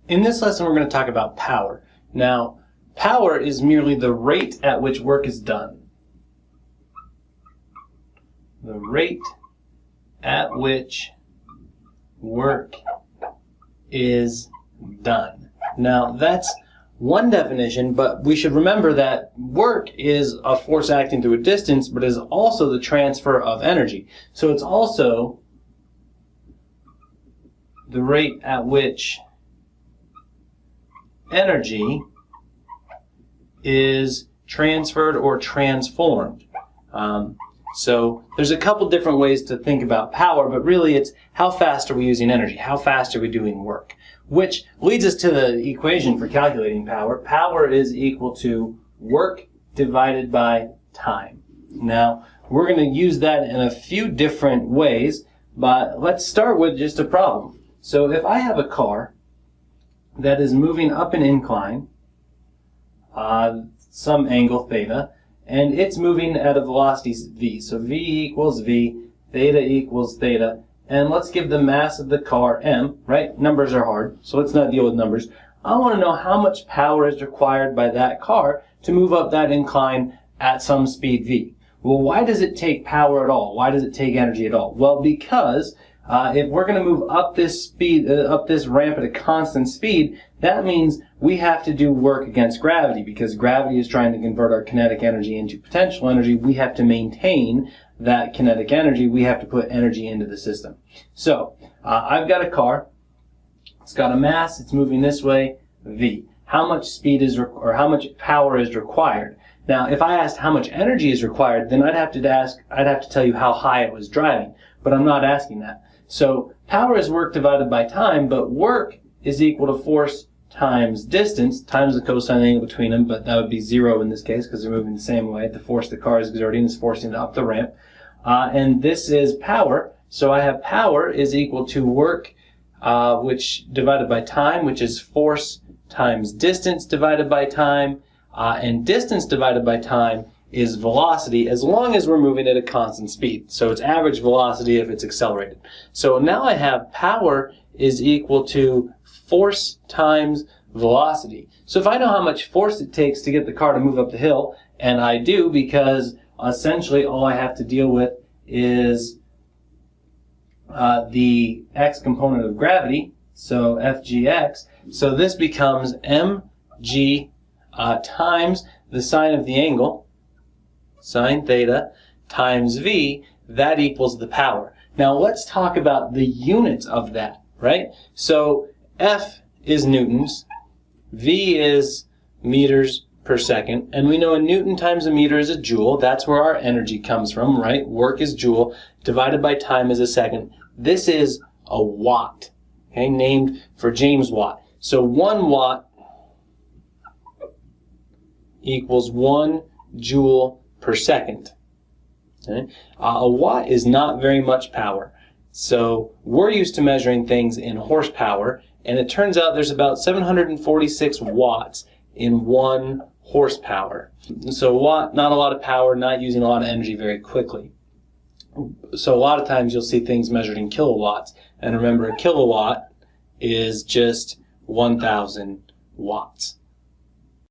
In this lesson, we're going to talk about power. Now, power is merely the rate at which work is done. The rate at which work is done. Now, that's one definition, but we should remember that work is a force acting through a distance, but is also the transfer of energy. So it's also the rate at which energy is transferred or transformed. So there's a couple different ways to think about power, but really it's how fast are we using energy? How fast are we doing work? Which leads us to the equation for calculating power. Power is equal to work divided by time. Now, we're going to use that in a few different ways, but let's start with just a problem. So if I have a car that is moving up an incline, some angle theta, and it's moving at a velocity v. So v equals v, theta equals theta, and let's give the mass of the car m, right? Numbers are hard, so let's not deal with numbers. I want to know how much power is required by that car to move up that incline at some speed v. Well, why does it take power at all? Why does it take energy at all? Well, because if we're going to move up this ramp at a constant speed, that means we have to do work against gravity, because gravity is trying to convert our kinetic energy into potential energy. We have to maintain that kinetic energy. We have to put energy into the system. So I've got a car. It's got a mass. It's moving this way, v. How much speed is or how much power is required? Now, if I asked how much energy is required, then I'd have to tell you how high it was driving. But I'm not asking that. So power is work divided by time, but work is equal to force times distance, times the cosine angle between them, but that would be 0 in this case because they're moving the same way. The force the car is exerting is forcing it up the ramp. And this is power, so I have power is equal to work which divided by time, which is force times distance divided by time, and distance divided by time is velocity as long as we're moving at a constant speed. So it's average velocity if it's accelerated. So now I have power is equal to force times velocity. So if I know how much force it takes to get the car to move up the hill, and I do because essentially all I have to deal with is the x component of gravity, so FGX. So this becomes mg times the sine of the angle, sine theta, times v, that equals the power. Now let's talk about the units of that, right? So F is newtons, V is meters per second, and we know a newton times a meter is a joule. That's where our energy comes from, right? Work is joule, divided by time is a second. This is a watt, okay, named for James Watt. So 1 watt equals 1 joule per second. Okay? A watt is not very much power. So we're used to measuring things in horsepower, and it turns out there's about 746 watts in 1 horsepower. So watt, not a lot of power, not using a lot of energy very quickly. So a lot of times you'll see things measured in kilowatts, and remember a kilowatt is just 1,000 watts.